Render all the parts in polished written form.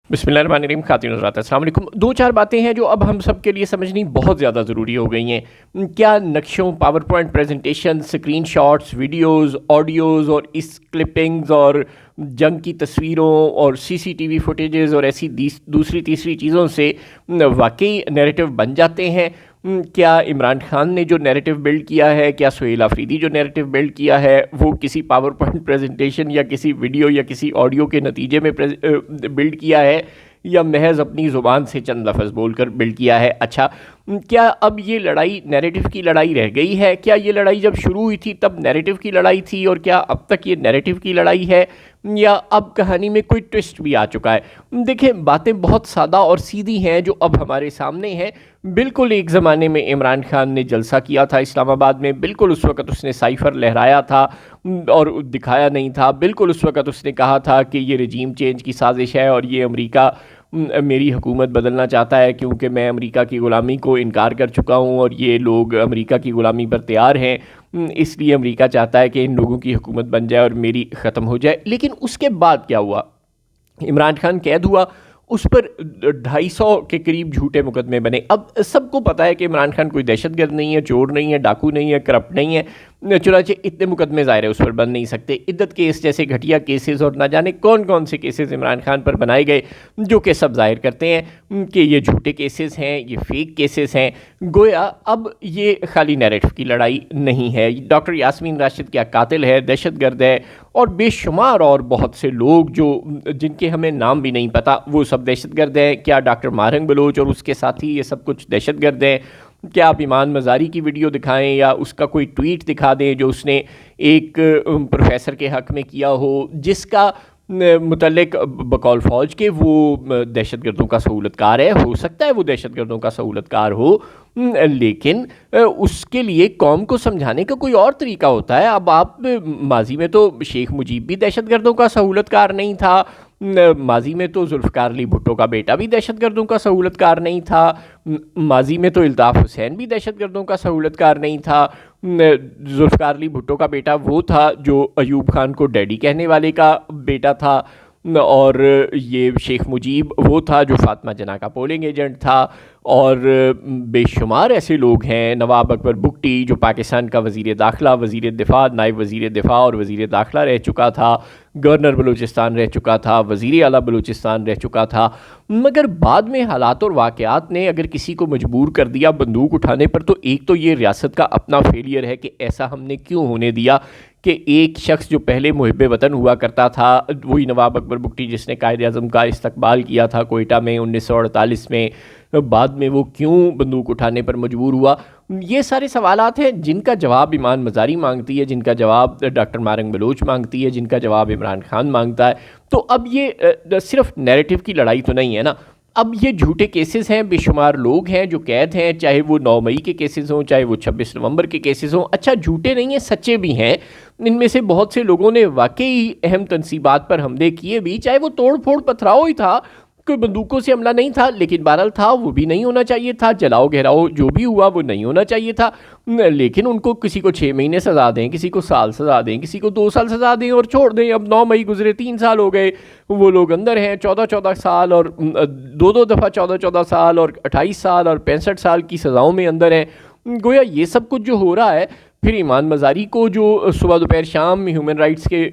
بسم اللہ الرحمن الرحیم، خاتون حضرات السلام علیکم۔ دو چار باتیں ہیں جو اب ہم سب کے لیے سمجھنی بہت زیادہ ضروری ہو گئی ہیں۔ کیا نقشوں، PowerPoint presentation, screenshots, videos, audios اور اس کلپنگز اور جنگ کی تصویروں اور سی سی ٹی وی فوٹیجز اور ایسی دوسری تیسری چیزوں سے واقعی نیریٹو بن جاتے ہیں؟ کیا عمران خان نے جو نیریٹو بلڈ کیا ہے، کیا سہیل آفریدی جو نیریٹو بلڈ کیا ہے وہ کسی پاور پوائنٹ پریزنٹیشن یا کسی ویڈیو یا کسی آڈیو کے نتیجے میں بلڈ کیا ہے، یا محض اپنی زبان سے چند لفظ بول کر بلڈ کیا ہے؟ اچھا، کیا اب یہ لڑائی نیریٹو کی لڑائی رہ گئی ہے؟ کیا یہ لڑائی جب شروع ہوئی تھی تب نیریٹو کی لڑائی تھی، اور کیا اب تک یہ نیریٹو کی لڑائی ہے، یا اب کہانی میں کوئی ٹوسٹ بھی آ چکا ہے؟ دیکھیں، باتیں بہت سادہ اور سیدھی ہیں جو اب ہمارے سامنے ہیں۔ بالکل ایک زمانے میں عمران خان نے جلسہ کیا تھا اسلام آباد میں، بالکل اس وقت اس نے سائفر لہرایا تھا اور دکھایا نہیں تھا، بالکل اس وقت اس نے کہا تھا کہ یہ رجیم چینج کی سازش ہے اور یہ امریکہ میری حکومت بدلنا چاہتا ہے کیونکہ میں امریکہ کی غلامی کو انکار کر چکا ہوں اور یہ لوگ امریکہ کی غلامی پر تیار ہیں، اس لیے امریکہ چاہتا ہے کہ ان لوگوں کی حکومت بن جائے اور میری ختم ہو جائے۔ لیکن اس کے بعد کیا ہوا؟ عمران خان قید ہوا، اس پر 250 کے قریب جھوٹے مقدمے بنے۔ اب سب کو پتہ ہے کہ عمران خان کوئی دہشت گرد نہیں ہے، چور نہیں ہے، ڈاکو نہیں ہے، کرپٹ نہیں ہے، چنانچہ اتنے مقدمے ظاہر ہے اس پر بن نہیں سکتے۔ عدت کیس جیسے گھٹیا کیسز اور نہ جانے کون کون سے کیسز عمران خان پر بنائے گئے، جو کہ سب ظاہر کرتے ہیں کہ یہ جھوٹے کیسز ہیں، یہ فیک کیسز ہیں۔ گویا اب یہ خالی نیریٹو کی لڑائی نہیں ہے۔ ڈاکٹر یاسمین راشد کیا قاتل ہے، دہشت گرد ہے، اور بے شمار اور بہت سے لوگ جن کے ہمیں نام بھی نہیں پتہ وہ سب دہشت گرد ہیں۔ کیا ڈاکٹر ماہرنگ بلوچ اور اس کے ساتھی یہ سب کچھ دہشت گرد ہیں؟ کیا آپ ایمان مزاری کی ویڈیو دکھائیں یا اس کا کوئی ٹویٹ دکھا دیں جو اس نے ایک پروفیسر کے حق میں کیا ہو، جس کا متعلق بقول فوج کے وہ دہشت گردوں کا سہولت کار ہے؟ ہو سکتا ہے وہ دہشت گردوں کا سہولت کار ہو، لیکن اس کے لیے قوم کو سمجھانے کا کوئی اور طریقہ ہوتا ہے۔ اب آپ ماضی میں تو شیخ مجیب بھی دہشت گردوں کا سہولت کار نہیں تھا، ماضی میں تو ذوالفقار علی بھٹو کا بیٹا بھی دہشت گردوں کا سہولت کار نہیں تھا، ماضی میں تو الطاف حسین بھی دہشت گردوں کا سہولت کار نہیں تھا۔ ذوالفقار علی بھٹو کا بیٹا وہ تھا جو ایوب خان کو ڈیڈی کہنے والے کا بیٹا تھا، اور یہ شیخ مجیب وہ تھا جو فاطمہ جناح کا پولنگ ایجنٹ تھا، اور بے شمار ایسے لوگ ہیں، نواب اکبر بگٹی جو پاکستان کا وزیر داخلہ، وزیر دفاع، نائب وزیر دفاع اور وزیر داخلہ رہ چکا تھا، گورنر بلوچستان رہ چکا تھا، وزیر اعلیٰ بلوچستان رہ چکا تھا، مگر بعد میں حالات اور واقعات نے اگر کسی کو مجبور کر دیا بندوق اٹھانے پر، تو ایک تو یہ ریاست کا اپنا فیلئر ہے کہ ایسا ہم نے کیوں ہونے دیا کہ ایک شخص جو پہلے محب وطن ہوا کرتا تھا، وہی نواب اکبر بگٹی جس نے قائد اعظم کا استقبال کیا تھا کوئٹہ میں 1948 میں، بعد میں وہ کیوں بندوق اٹھانے پر مجبور ہوا؟ یہ سارے سوالات ہیں جن کا جواب ایمان مزاری مانگتی ہے، جن کا جواب ڈاکٹر ماہرنگ بلوچ مانگتی ہے، جن کا جواب عمران خان مانگتا ہے۔ تو اب یہ صرف نیریٹو کی لڑائی تو نہیں ہے نا، اب یہ جھوٹے کیسز ہیں، بے شمار لوگ ہیں جو قید ہیں، چاہے وہ 9 مئی کے کیسز ہوں، چاہے وہ 26 نومبر کے کیسز ہوں۔ اچھا، جھوٹے نہیں ہیں، سچے بھی ہیں۔ ان میں سے بہت سے لوگوں نے واقعی اہم تنصیبات پر حملے کیے بھی، چاہے وہ توڑ پھوڑ پتھراؤ ہی تھا، کوئی بندوقوں سے حملہ نہیں تھا، لیکن بہرحال تھا، وہ بھی نہیں ہونا چاہیے تھا۔ جلاؤ گھیراؤ جو بھی ہوا وہ نہیں ہونا چاہیے تھا، لیکن ان کو کسی کو 6 مہینے سزا دیں، کسی کو سال سزا دیں، کسی کو 2 سال سزا دیں اور چھوڑ دیں۔ اب 9 مئی گزرے، 3 سال ہو گئے، وہ لوگ اندر ہیں، 14 سال اور 2 دفعہ 14 سال اور 28 سال اور 65 سال کی سزاؤں میں اندر ہیں۔ گویا یہ سب کچھ جو ہو رہا ہے، پھر ایمان مزاری کو جو صبح دوپہر شام ہیومن رائٹس کے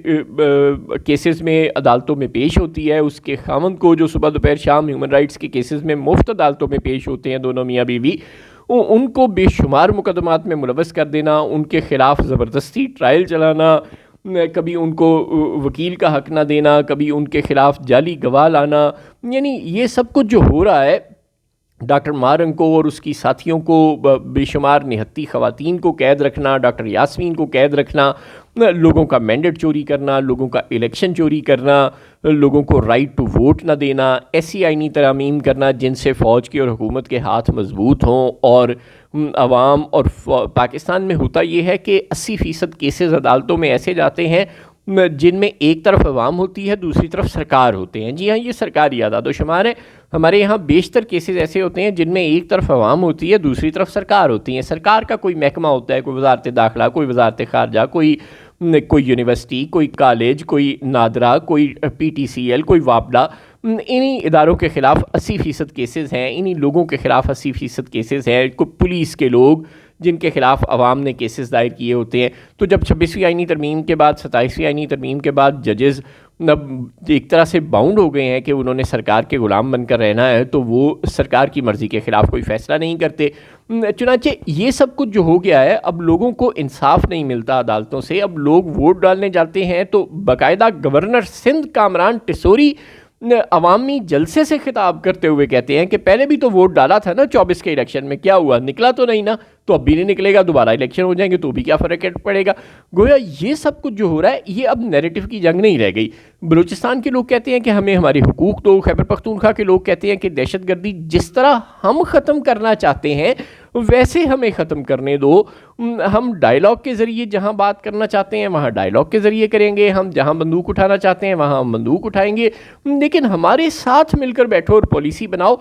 کیسز میں عدالتوں میں پیش ہوتی ہے، اس کے خاوند کو جو صبح دوپہر شام ہیومن رائٹس کے کیسز میں مفت عدالتوں میں پیش ہوتے ہیں، دونوں میاں بیوی، ان کو بے شمار مقدمات میں ملوث کر دینا، ان کے خلاف زبردستی ٹرائل چلانا، کبھی ان کو وکیل کا حق نہ دینا، کبھی ان کے خلاف جعلی گواہ لانا، یعنی یہ سب کچھ جو ہو رہا ہے، ڈاکٹر ماہرنگ کو اور اس کی ساتھیوں کو، بے شمار نہتی خواتین کو قید رکھنا، ڈاکٹر یاسمین کو قید رکھنا، لوگوں کا مینڈیٹ چوری کرنا، لوگوں کا الیکشن چوری کرنا، لوگوں کو رائٹ ٹو ووٹ نہ دینا، ایسی آئینی ترامیم کرنا جن سے فوج کے اور حکومت کے ہاتھ مضبوط ہوں، اور عوام اور پاکستان میں ہوتا یہ ہے کہ 80% کیسز عدالتوں میں ایسے جاتے ہیں جن میں ایک طرف عوام ہوتی ہے، دوسری طرف سرکار ہوتے ہیں۔ جی ہاں، یہ سرکاری اعداد و شمار ہے۔ ہمارے یہاں بیشتر کیسز ایسے ہوتے ہیں جن میں ایک طرف عوام ہوتی ہے، دوسری طرف سرکار ہوتی ہے۔ سرکار کا کوئی محکمہ ہوتا ہے، کوئی وزارت داخلہ، کوئی وزارت خارجہ، کوئی یونیورسٹی، کوئی کالج، کوئی نادرا، کوئی پی ٹی سی ایل، کوئی واپڈا، انہی اداروں کے خلاف 80% کیسز ہیں، انہی لوگوں کے خلاف 80% کیسز ہیں، پولیس کے لوگ جن کے خلاف عوام نے کیسز دائر کیے ہوتے ہیں۔ تو جب 26ویں آئینی ترمیم کے بعد 27ویں آئینی ترمیم کے بعد ججز اب ایک طرح سے باؤنڈ ہو گئے ہیں کہ انہوں نے سرکار کے غلام بن کر رہنا ہے، تو وہ سرکار کی مرضی کے خلاف کوئی فیصلہ نہیں کرتے۔ چنانچہ یہ سب کچھ جو ہو گیا ہے، اب لوگوں کو انصاف نہیں ملتا عدالتوں سے۔ اب لوگ ووٹ ڈالنے جاتے ہیں تو باقاعدہ گورنر سندھ کامران ٹیسوری عوامی جلسے سے خطاب کرتے ہوئے کہتے ہیں کہ پہلے بھی تو ووٹ ڈالا تھا نا 24 کے الیکشن میں، کیا ہوا؟ نکلا تو نہیں نا، تو اب بھی نہیں نکلے گا، دوبارہ الیکشن ہو جائیں گے تو بھی کیا فرق پڑے گا؟ گویا یہ سب کچھ جو ہو رہا ہے یہ اب نیریٹو کی جنگ نہیں رہ گئی۔ بلوچستان کے لوگ کہتے ہیں کہ ہمیں ہماری حقوق دو، خیبر پختونخوا کے لوگ کہتے ہیں کہ دہشت گردی جس طرح ہم ختم کرنا چاہتے ہیں ویسے ہمیں ختم کرنے دو، ہم ڈائیلاگ کے ذریعے جہاں بات کرنا چاہتے ہیں وہاں ڈائیلاگ کے ذریعے کریں گے، ہم جہاں بندوق اٹھانا چاہتے ہیں وہاں ہم بندوق اٹھائیں گے، لیکن ہمارے ساتھ مل کر بیٹھو اور پالیسی بناؤ،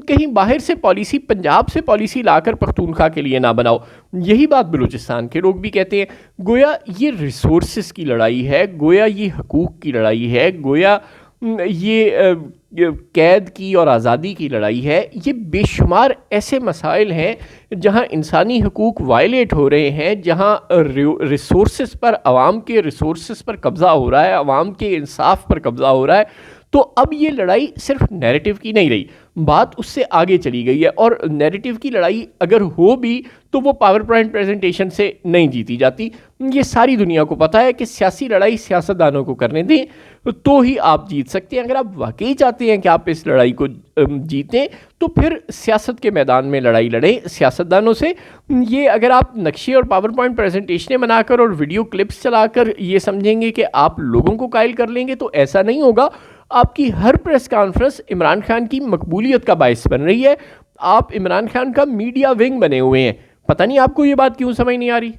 کہیں باہر سے پالیسی، پنجاب سے پالیسی لا کر پختونخوا کے لیے نہ بناؤ۔ یہی بات بلوچستان کے لوگ بھی کہتے ہیں۔ گویا یہ ریسورسز کی لڑائی ہے، گویا یہ حقوق کی لڑائی ہے، گویا یہ قید کی اور آزادی کی لڑائی ہے۔ یہ بے شمار ایسے مسائل ہیں جہاں انسانی حقوق وائلیٹ ہو رہے ہیں، جہاں ریسورسز پر، عوام کے ریسورسز پر قبضہ ہو رہا ہے، عوام کے انصاف پر قبضہ ہو رہا ہے۔ تو اب یہ لڑائی صرف نیریٹو کی نہیں رہی، بات اس سے آگے چلی گئی ہے، اور نیریٹو کی لڑائی اگر ہو بھی تو وہ پاور پوائنٹ پریزنٹیشن سے نہیں جیتی جاتی۔ یہ ساری دنیا کو پتہ ہے کہ سیاسی لڑائی سیاستدانوں کو کرنے دیں تو ہی آپ جیت سکتے ہیں۔ اگر آپ واقعی چاہتے ہیں کہ آپ اس لڑائی کو جیتیں تو پھر سیاست کے میدان میں لڑائی لڑیں سیاستدانوں سے۔ یہ اگر آپ نقشے اور پاور پوائنٹ پریزنٹیشنیں بنا کر اور ویڈیو کلپس چلا کر یہ سمجھیں گے کہ آپ لوگوں کو قائل کر لیں گے تو ایسا نہیں ہوگا۔ آپ کی ہر پریس کانفرنس عمران خان کی مقبولیت کا باعث بن رہی ہے، آپ عمران خان کا میڈیا ونگ بنے ہوئے ہیں۔ پتہ نہیں آپ کو یہ بات کیوں سمجھ نہیں آ رہی؟